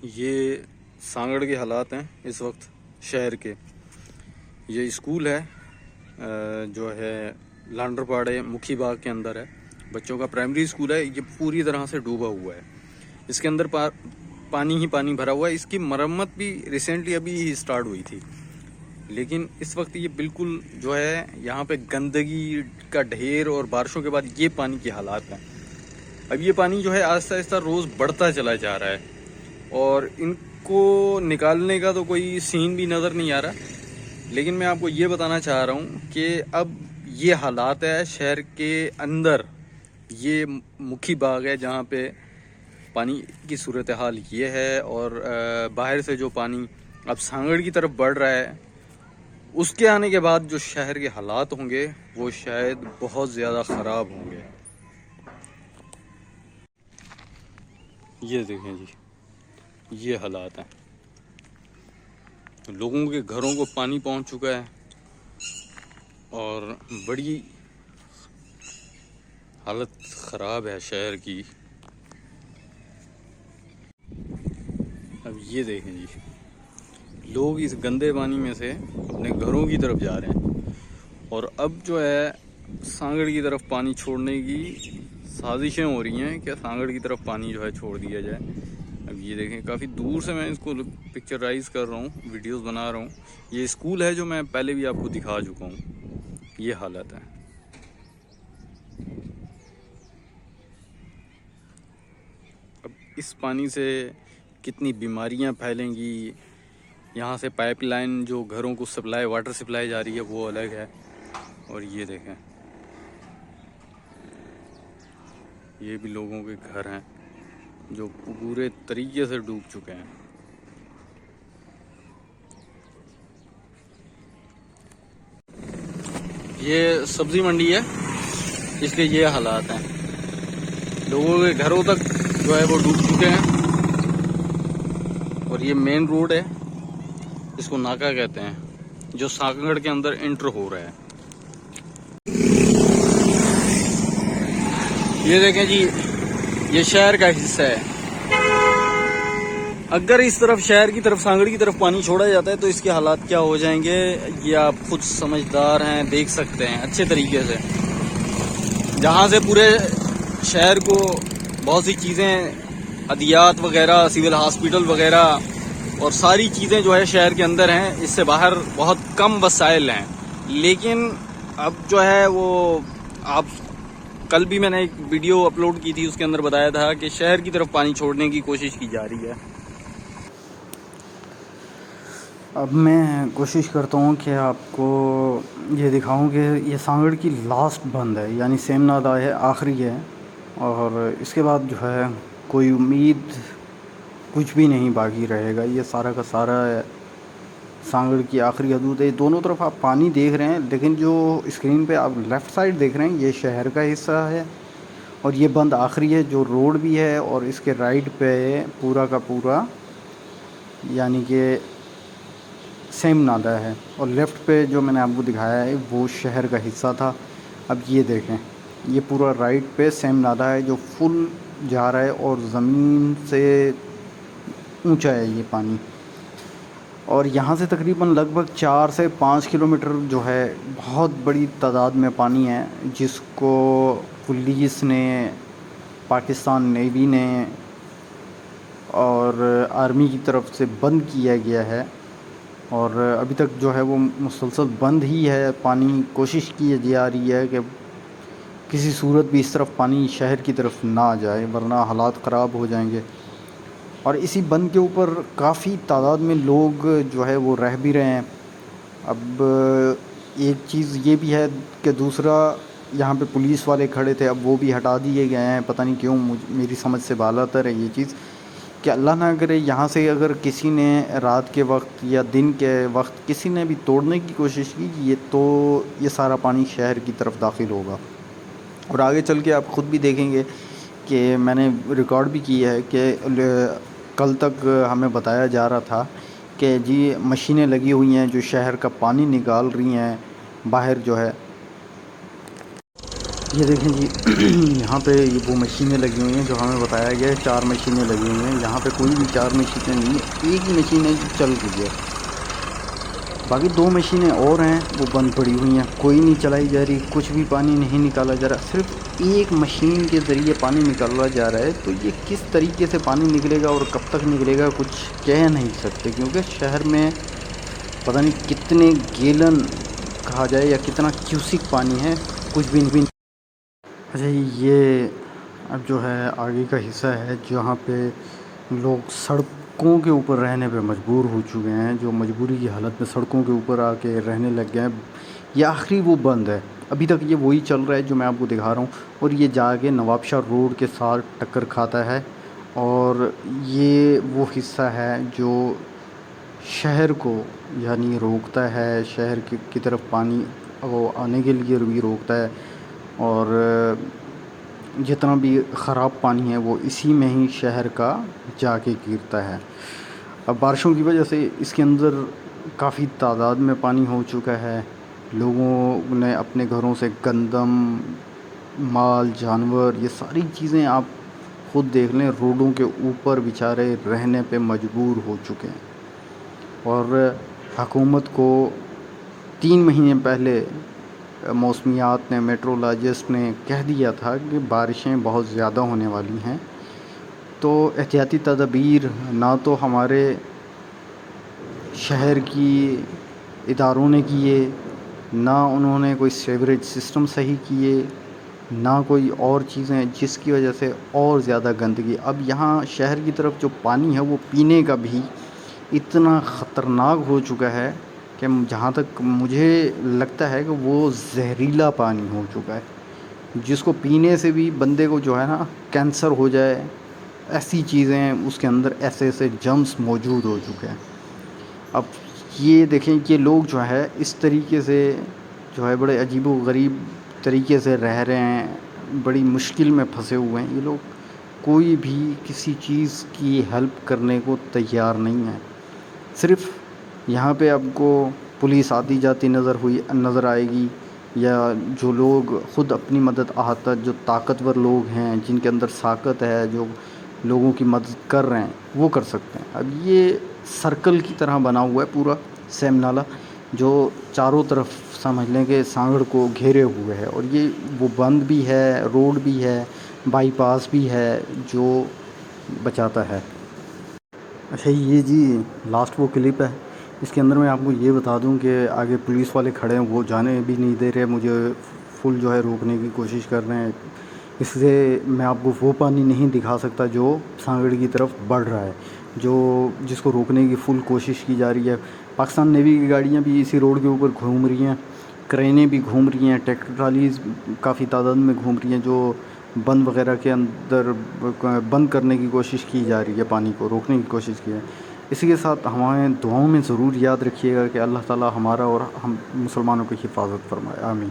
یہ سانگڑ کے حالات ہیں اس وقت شہر کے. یہ اسکول ہے جو ہے لانڈرپاڑے مکھی باغ کے اندر ہے. بچوں کا پرائمری اسکول ہے. یہ پوری طرح سے ڈوبا ہوا ہے. اس کے اندر پانی ہی پانی بھرا ہوا ہے. اس کی مرمت بھی ریسنٹلی ابھی ہی اسٹارٹ ہوئی تھی، لیکن اس وقت یہ بالکل جو ہے یہاں پہ گندگی کا ڈھیر اور بارشوں کے بعد یہ پانی کے حالات ہیں. اب یہ پانی جو ہے آہستہ آہستہ روز بڑھتا چلا جا رہا ہے اور ان کو نکالنے کا تو کوئی سین بھی نظر نہیں آ رہا. لیکن میں آپ کو یہ بتانا چاہ رہا ہوں کہ اب یہ حالات ہے شہر کے اندر. یہ مکھی باغ ہے جہاں پہ پانی کی صورتحال یہ ہے، اور باہر سے جو پانی اب سانگڑ کی طرف بڑھ رہا ہے، اس کے آنے کے بعد جو شہر کے حالات ہوں گے وہ شاید بہت زیادہ خراب ہوں گے. یہ دیکھیں جی، یہ حالات ہیں. لوگوں کے گھروں کو پانی پہنچ چکا ہے اور بڑی حالت خراب ہے شہر کی. اب یہ دیکھیں جی، لوگ اس گندے پانی میں سے اپنے گھروں کی طرف جا رہے ہیں اور اب جو ہے سانگڑ کی طرف پانی چھوڑنے کی سازشیں ہو رہی ہیں کہ سانگڑ کی طرف پانی جو ہے چھوڑ دیا جائے. اب یہ دیکھیں، کافی دور سے میں اس کو پکچرائز کر رہا ہوں، ویڈیوز بنا رہا ہوں. یہ اسکول ہے جو میں پہلے بھی آپ کو دکھا چکا ہوں. یہ حالت ہے. اب اس پانی سے کتنی بیماریاں پھیلیں گی. یہاں سے پائپ لائن جو گھروں کو سپلائی، واٹر سپلائی جا رہی ہے، وہ الگ ہے. اور یہ دیکھیں، یہ بھی لوگوں کے گھر ہیں جو پورے طریقے سے ڈوب چکے ہیں. یہ سبزی منڈی ہے، اس کے یہ حالات ہیں. لوگوں کے گھروں تک جو ہے وہ ڈوب چکے ہیں. اور یہ مین روڈ ہے، اس کو ناکا کہتے ہیں، جو سانگڑ کے اندر انٹر ہو رہا ہے. یہ دیکھیں جی، یہ شہر کا حصہ ہے. اگر اس طرف شہر کی طرف سانگڑ کی طرف پانی چھوڑا جاتا ہے تو اس کے حالات کیا ہو جائیں گے، یہ آپ خود سمجھدار ہیں، دیکھ سکتے ہیں اچھے طریقے سے. جہاں سے پورے شہر کو بہت سی چیزیں، ادویات وغیرہ، سول ہاسپٹل وغیرہ اور ساری چیزیں جو ہے شہر کے اندر ہیں. اس سے باہر بہت کم وسائل ہیں. لیکن اب جو ہے وہ، آپ کل بھی میں نے ایک ویڈیو اپلوڈ کی تھی، اس کے اندر بتایا تھا کہ شہر کی طرف پانی چھوڑنے کی کوشش کی جا رہی ہے. اب میں کوشش کرتا ہوں کہ آپ کو یہ دکھاؤں کہ یہ سانگڑ کی لاسٹ بند ہے، یعنی سیم نالا ہے، آخری ہے. اور اس کے بعد جو ہے کوئی امید کچھ بھی نہیں باقی رہے گا. یہ سارا کا سارا سانگڑ کی آخری حدود ہے. دونوں طرف آپ پانی دیکھ رہے ہیں، لیکن جو اسکرین پہ آپ لیفٹ سائڈ دیکھ رہے ہیں یہ شہر کا حصہ ہے اور یہ بند آخری ہے جو روڈ بھی ہے. اور اس کے رائٹ پہ پورا کا پورا یعنی کہ سیم نالا ہے، اور لیفٹ پہ جو میں نے آپ کو دکھایا ہے وہ شہر کا حصہ تھا. اب یہ دیکھیں، یہ پورا رائٹ پہ سیم نالا ہے جو فل جا رہا ہے اور زمین سے اونچا ہے یہ پانی. اور یہاں سے تقریباً لگ بھگ 4 سے 5 کلومیٹر جو ہے بہت بڑی تعداد میں پانی ہے، جس کو پولیس نے، پاکستان نیوی نے اور آرمی کی طرف سے بند کیا گیا ہے. اور ابھی تک جو ہے وہ مسلسل بند ہی ہے. پانی کوشش کی جا رہی ہے کہ کسی صورت بھی اس طرف پانی شہر کی طرف نہ آ جائے، ورنہ حالات خراب ہو جائیں گے. اور اسی بند کے اوپر کافی تعداد میں لوگ جو ہے وہ رہ بھی رہے ہیں. اب ایک چیز یہ بھی ہے کہ دوسرا، یہاں پہ پولیس والے کھڑے تھے، اب وہ بھی ہٹا دیے گئے ہیں. پتہ نہیں کیوں، میری سمجھ سے بالاتر ہے یہ چیز کہ اللہ نہ کرے یہاں سے اگر کسی نے رات کے وقت یا دن کے وقت کسی نے بھی توڑنے کی کوشش کی، یہ سارا پانی شہر کی طرف داخل ہوگا. اور آگے چل کے آپ خود بھی دیکھیں گے کہ میں نے ریکارڈ بھی کی ہے کہ کل تک ہمیں بتایا جا رہا تھا کہ جی مشینیں لگی ہوئی ہیں جو شہر کا پانی نکال رہی ہیں باہر جو ہے. یہ دیکھیں جی یہاں پہ یہ وہ مشینیں لگی ہوئی ہیں جو ہمیں بتایا گیا ہے 4 مشینیں لگی ہوئی ہیں. یہاں پہ کوئی بھی 4 مشینیں نہیں ہیں, ایک ہی مشین ہے جو چل رہی ہے. باقی 2 مشینیں اور ہیں وہ بند پڑی ہوئی ہیں, کوئی نہیں چلائی جا رہی, کچھ بھی پانی نہیں نکالا جا رہا, صرف ایک مشین کے ذریعے پانی نکالا جا رہا ہے. تو یہ کس طریقے سے پانی نکلے گا اور کب تک نکلے گا کچھ کہہ نہیں سکتے, کیونکہ شہر میں پتہ نہیں کتنے گیلن کہا جائے یا کتنا کیوسک پانی ہے, کچھ بھی. اچھا یہ اب جو ہے آگے کا حصہ ہے جہاں پہ لوگ سڑکوں کے اوپر رہنے پہ مجبور ہو چکے ہیں, جو مجبوری کی حالت میں سڑکوں کے اوپر آ کے رہنے لگ گئے ہیں. یہ آخری وہ بند ہے, ابھی تک یہ وہی چل رہا ہے جو میں آپ کو دکھا رہا ہوں, اور یہ جا کے نواب شاہ روڈ کے ساتھ ٹکر کھاتا ہے. اور یہ وہ حصہ ہے جو شہر کو یعنی روکتا ہے, شہر کی طرف پانی وہ آنے کے لیے بھی روکتا ہے. اور جتنا بھی خراب پانی ہے وہ اسی میں ہی شہر کا جا کے گرتا ہے. اب بارشوں کی وجہ سے اس کے اندر کافی تعداد میں پانی ہو چکا ہے. لوگوں نے اپنے گھروں سے گندم, مال جانور, یہ ساری چیزیں آپ خود دیکھ لیں, روڈوں کے اوپر بیچارے رہنے پہ مجبور ہو چکے ہیں. اور حکومت کو 3 مہینے پہلے موسمیات نے, میٹرولوجسٹ نے کہہ دیا تھا کہ بارشیں بہت زیادہ ہونے والی ہیں. تو احتیاطی تدابیر نہ تو ہمارے شہر کی اداروں نے کیے, نہ انہوں نے کوئی سیوریج سسٹم صحیح کیے, نہ کوئی اور چیزیں, جس کی وجہ سے اور زیادہ گندگی. اب یہاں شہر کی طرف جو پانی ہے وہ پینے کا بھی اتنا خطرناک ہو چکا ہے کہ جہاں تک مجھے لگتا ہے کہ وہ زہریلا پانی ہو چکا ہے, جس کو پینے سے بھی بندے کو جو ہے نا کینسر ہو جائے, ایسی چیزیں اس کے اندر ایسے ایسے جرمز موجود ہو چکے ہیں. اب یہ دیکھیں کہ لوگ جو ہے اس طریقے سے جو ہے بڑے عجیب و غریب طریقے سے رہ رہے ہیں, بڑی مشکل میں پھنسے ہوئے ہیں. یہ لوگ کوئی بھی کسی چیز کی ہیلپ کرنے کو تیار نہیں ہے. صرف یہاں پہ آپ کو پولیس آتی جاتی نظر آئے گی, یا جو لوگ خود اپنی مدد آہتا, جو طاقتور لوگ ہیں جن کے اندر طاقت ہے, جو لوگوں کی مدد کر رہے ہیں, وہ کر سکتے ہیں. اب یہ سرکل کی طرح بنا ہوا ہے پورا سیم نالہ, جو چاروں طرف سمجھ لیں کہ سانگڑ کو گھیرے ہوئے ہے, اور یہ وہ بند بھی ہے, روڈ بھی ہے, بائی پاس بھی ہے جو بچاتا ہے. اچھا یہ جی لاسٹ وہ کلپ ہے, اس کے اندر میں آپ کو یہ بتا دوں کہ آگے پولیس والے کھڑے ہیں, وہ جانے بھی نہیں دے رہے, مجھے فل جو ہے روکنے کی کوشش کر رہے ہیں. اس سے میں آپ کو وہ پانی نہیں دکھا سکتا جو سانگڑ کی طرف بڑھ رہا ہے, جس کو روکنے کی فل کوشش کی جا رہی ہے. پاکستان نیوی کی گاڑیاں بھی اسی روڈ کے اوپر گھوم رہی ہیں, کرینیں بھی گھوم رہی ہیں, ٹریکٹر ٹرالیز کافی تعداد میں گھوم رہی ہیں, جو بند وغیرہ کے اندر بند کرنے کی کوشش کی جا رہی ہے, پانی کو روکنے کی کوشش کی ہے. اسی کے ساتھ ہمارے دعاؤں میں ضرور یاد رکھیے گا کہ اللہ تعالی ہمارا اور ہم مسلمانوں کی حفاظت فرمائے. آمین.